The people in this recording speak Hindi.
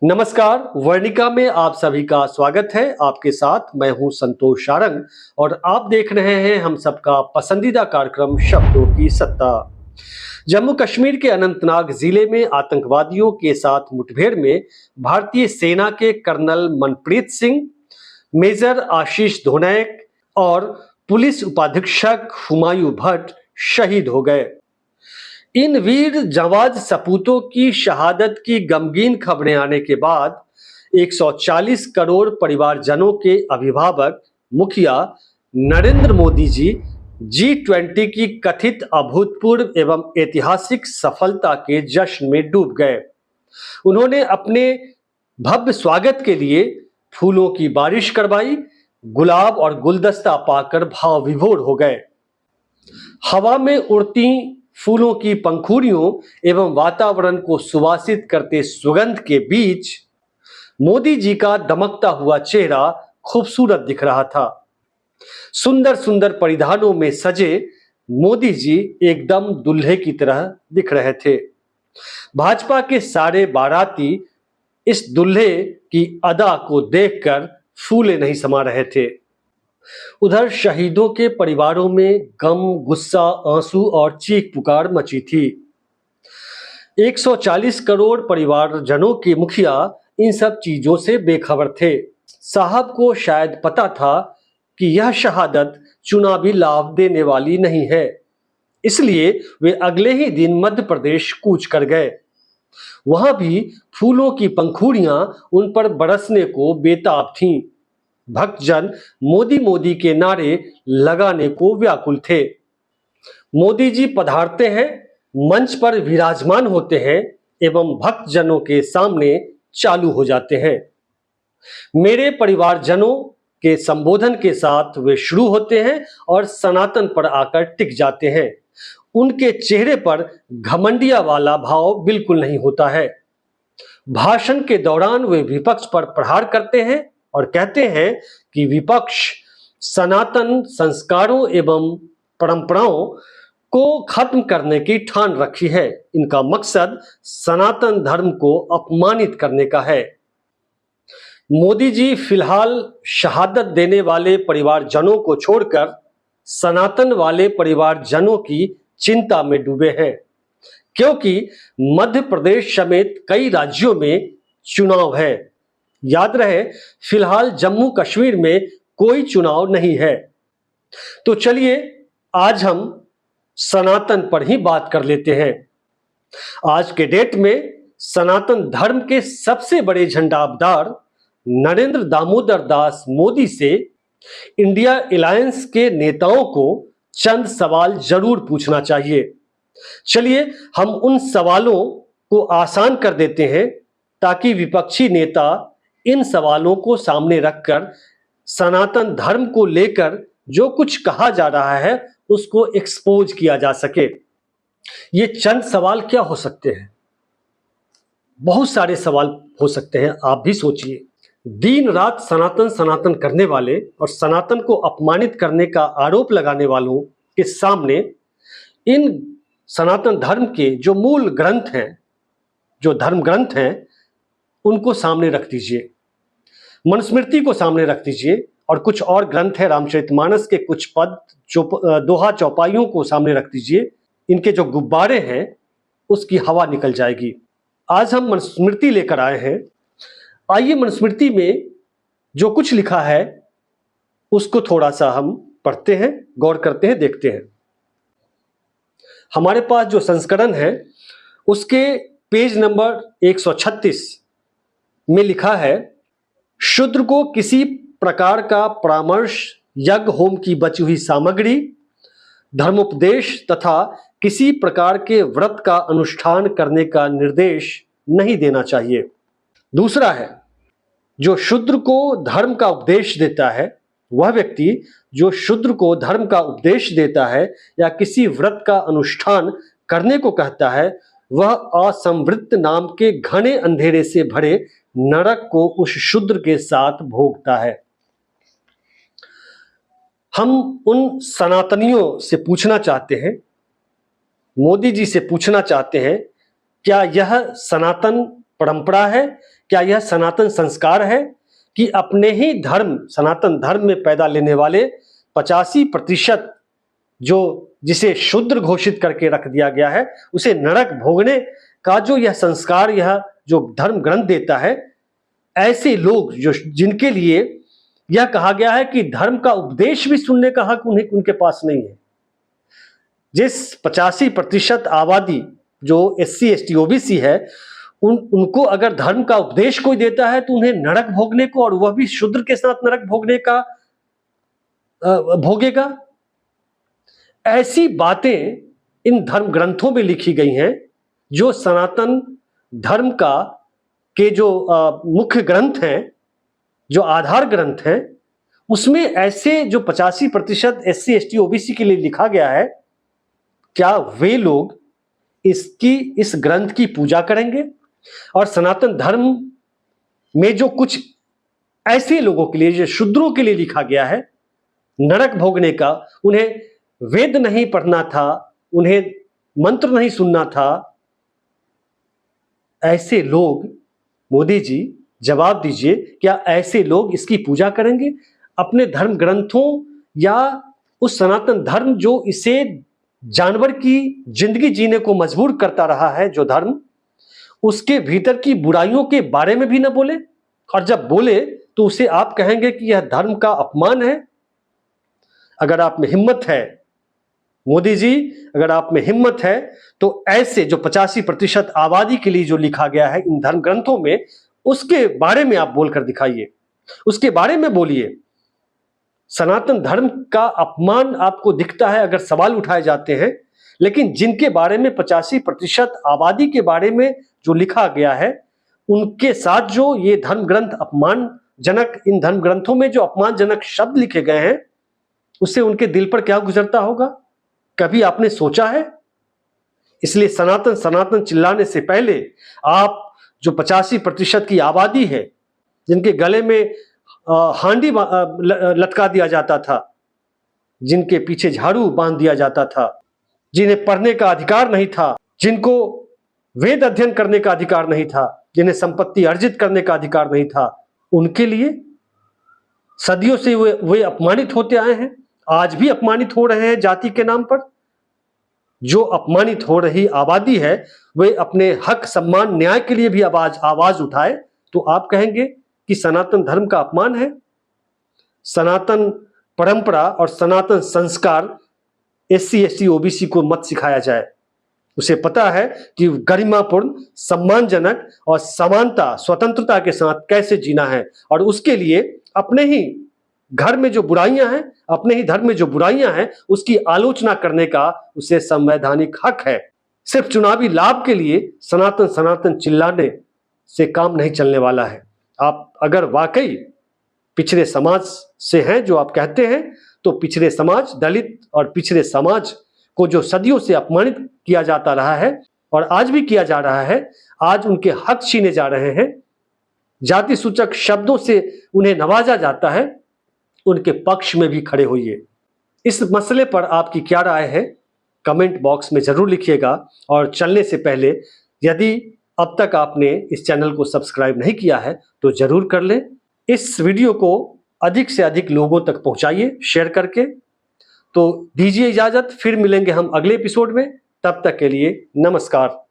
नमस्कार, वर्णिका में आप सभी का स्वागत है। आपके साथ मैं हूं संतोष सारंग और आप देख रहे हैं हम सबका पसंदीदा कार्यक्रम शब्दों की सत्ता। जम्मू कश्मीर के अनंतनाग जिले में आतंकवादियों के साथ मुठभेड़ में भारतीय सेना के कर्नल मनप्रीत सिंह, मेजर आशीष धोनायक और पुलिस उपाधीक्षक हुमायूं भट्ट शहीद हो गए। इन वीर जांबाज सपूतों की शहादत की गमगीन खबरें आने के बाद 140 करोड़ परिवारजनों के अभिभावक मुखिया नरेंद्र मोदी जी G20 की कथित अभूतपूर्व एवं ऐतिहासिक सफलता के जश्न में डूब गए। उन्होंने अपने भव्य स्वागत के लिए फूलों की बारिश करवाई, गुलाब और गुलदस्ता पाकर भाव विभोर हो गए। हवा में उड़ती फूलों की पंखुड़ियों एवं वातावरण को सुवासित करते सुगंध के बीच मोदी जी का दमकता हुआ चेहरा खूबसूरत दिख रहा था। सुंदर सुंदर परिधानों में सजे मोदी जी एकदम दुल्हे की तरह दिख रहे थे। भाजपा के सारे बाराती इस दुल्हे की अदा को देखकर फूले नहीं समा रहे थे। उधर शहीदों के परिवारों में गम, गुस्सा, आंसू और चीख पुकार मची थी। 140 करोड़ परिवारजनों के मुखिया इन सब चीजों से बेखबर थे। साहब को शायद पता था कि यह शहादत चुनावी लाभ देने वाली नहीं है, इसलिए वे अगले ही दिन मध्य प्रदेश कूच कर गए। वहां भी फूलों की पंखुड़ियां उन पर बरसने को बेताब थीं। भक्तजन मोदी मोदी के नारे लगाने को व्याकुल थे। मोदी जी पधारते हैं, मंच पर विराजमान होते हैं एवं भक्तजनों के सामने चालू हो जाते हैं। मेरे परिवारजनों के संबोधन के साथ वे शुरू होते हैं और सनातन पर आकर टिक जाते हैं। उनके चेहरे पर घमंडिया वाला भाव बिल्कुल नहीं होता है। भाषण के दौरान वे विपक्ष पर प्रहार करते हैं और कहते हैं कि विपक्ष सनातन संस्कारों एवं परंपराओं को खत्म करने की ठान रखी है। इनका मकसद सनातन धर्म को अपमानित करने का है। मोदी जी फिलहाल शहादत देने वाले परिवारजनों को छोड़कर सनातन वाले परिवारजनों की चिंता में डूबे हैं, क्योंकि मध्य प्रदेश समेत कई राज्यों में चुनाव है। याद रहे, फिलहाल जम्मू कश्मीर में कोई चुनाव नहीं है। तो चलिए आज हम सनातन पर ही बात कर लेते हैं। आज के डेट में सनातन धर्म के सबसे बड़े झंडाबदार नरेंद्र दामोदर दास मोदी से इंडिया अलायंस के नेताओं को चंद सवाल जरूर पूछना चाहिए। चलिए हम उन सवालों को आसान कर देते हैं ताकि विपक्षी नेता इन सवालों को सामने रखकर सनातन धर्म को लेकर जो कुछ कहा जा रहा है उसको एक्सपोज किया जा सके। ये चंद सवाल क्या हो सकते हैं? बहुत सारे सवाल हो सकते हैं। आप भी सोचिए। दिन रात सनातन सनातन करने वाले और सनातन को अपमानित करने का आरोप लगाने वालों के सामने इन सनातन धर्म के जो मूल ग्रंथ हैं, जो धर्म ग्रंथ हैं, उनको सामने रख दीजिए। मनुस्मृति को सामने रख दीजिए और कुछ और ग्रंथ है, रामचरितमानस के कुछ पद, दोहा चौपाइयों को सामने रख दीजिए। इनके जो गुब्बारे हैं उसकी हवा निकल जाएगी। आज हम मनुस्मृति लेकर आए हैं। आइए मनुस्मृति में जो कुछ लिखा है उसको थोड़ा सा हम पढ़ते हैं, गौर करते हैं, देखते हैं। हमारे पास जो संस्करण है उसके पेज नंबर 136 में लिखा है, शूद्र को किसी प्रकार का परामर्श, यज्ञ होम की बची हुई सामग्री, धर्मोपदेश तथा किसी प्रकार के व्रत का अनुष्ठान करने का निर्देश नहीं देना चाहिए। दूसरा है, जो शूद्र को धर्म का उपदेश देता है, वह व्यक्ति जो शूद्र को धर्म का उपदेश देता है या किसी व्रत का अनुष्ठान करने को कहता है, वह असंवृत्त नाम के घने अंधेरे से भरे नरक को उस शूद्र के साथ भोगता है। हम उन सनातनियों से पूछना चाहते हैं, मोदी जी से पूछना चाहते हैं, क्या यह सनातन परंपरा है क्या यह सनातन संस्कार है कि अपने ही धर्म, सनातन धर्म में पैदा लेने वाले 85% जो जिसे शूद्र घोषित करके रख दिया गया है, उसे नरक भोगने का जो यह संस्कार, यह जो धर्म ग्रंथ देता है, ऐसे लोग जो जिनके लिए यह कहा गया है कि धर्म का उपदेश भी सुनने का हक उनके पास नहीं है, जिस 85% आबादी जो SC ST OBC है, उनको अगर धर्म का उपदेश कोई देता है तो उन्हें नरक भोगने को, और वह भी शूद्र के साथ नरक भोगने का भोगेगा। ऐसी बातें इन धर्म ग्रंथों में लिखी गई हैं जो सनातन धर्म का के जो मुख्य ग्रंथ हैं, जो आधार ग्रंथ हैं, उसमें ऐसे जो 85% SC ST OBC के लिए लिखा गया है, क्या वे लोग इस ग्रंथ की पूजा करेंगे? और सनातन धर्म में जो कुछ ऐसे लोगों के लिए, जो शूद्रों के लिए लिखा गया है नरक भोगने का, उन्हें वेद नहीं पढ़ना था, उन्हें मंत्र नहीं सुनना था, ऐसे लोग, मोदी जी जवाब दीजिए, क्या ऐसे लोग इसकी पूजा करेंगे? अपने धर्म ग्रंथों या उस सनातन धर्म जो इसे जानवर की जिंदगी जीने को मजबूर करता रहा है, जो धर्म, उसके भीतर की बुराइयों के बारे में भी न बोले, और जब बोले तो उसे आप कहेंगे कि यह धर्म का अपमान है। अगर आप में हिम्मत है मोदी जी, अगर आप में हिम्मत है तो ऐसे जो 85% आबादी के लिए जो लिखा गया है इन धर्म ग्रंथों में, उसके बारे में आप बोलकर दिखाइए, उसके बारे में बोलिए। सनातन धर्म का अपमान आपको दिखता है अगर सवाल उठाए जाते हैं, लेकिन जिनके बारे में 85% आबादी के बारे में जो लिखा गया है, उनके साथ जो ये धर्म ग्रंथ अपमानजनक, इन धर्म ग्रंथों में जो अपमानजनक शब्द लिखे गए हैं, उससे उनके दिल पर क्या गुजरता होगा? कभी आपने सोचा है? इसलिए सनातन सनातन चिल्लाने से पहले आप जो 85% की आबादी है, जिनके गले में हांडी लटका दिया जाता था, जिनके पीछे झाड़ू बांध दिया जाता था, जिन्हें पढ़ने का अधिकार नहीं था, जिनको वेद अध्ययन करने का अधिकार नहीं था, जिन्हें संपत्ति अर्जित करने का अधिकार नहीं था, उनके लिए सदियों से वे अपमानित होते आए हैं, आज भी अपमानित हो रहे हैं जाति के नाम पर। जो अपमानित हो रही आबादी है, वे अपने हक, सम्मान, न्याय के लिए भी आवाज उठाए तो आप कहेंगे कि सनातन धर्म का अपमान है। सनातन परंपरा और सनातन संस्कार SC ST OBC को मत सिखाया जाए। उसे पता है कि गरिमापूर्ण, सम्मानजनक और समानता, स्वतंत्रता के साथ कैसे जीना है, और उसके लिए अपने ही घर में जो बुराइयां हैं, अपने ही धर्म में जो बुराइयां हैं, उसकी आलोचना करने का उसे संवैधानिक हक है। सिर्फ चुनावी लाभ के लिए सनातन सनातन चिल्लाने से काम नहीं चलने वाला है। आप अगर वाकई पिछड़े समाज से हैं जो आप कहते हैं, तो पिछड़े समाज, दलित और पिछड़े समाज को जो सदियों से अपमानित किया जाता रहा है और आज भी किया जा रहा है, आज उनके हक छीने जा रहे हैं, जाति सूचक शब्दों से उन्हें नवाजा जाता है, उनके पक्ष में भी खड़े होइए। इस मसले पर आपकी क्या राय है, कमेंट बॉक्स में जरूर लिखिएगा। और चलने से पहले यदि अब तक आपने इस चैनल को सब्सक्राइब नहीं किया है तो जरूर कर लें। इस वीडियो को अधिक से अधिक लोगों तक पहुंचाइए शेयर करके। तो दीजिए इजाजत, फिर मिलेंगे हम अगले एपिसोड में। तब तक के लिए नमस्कार।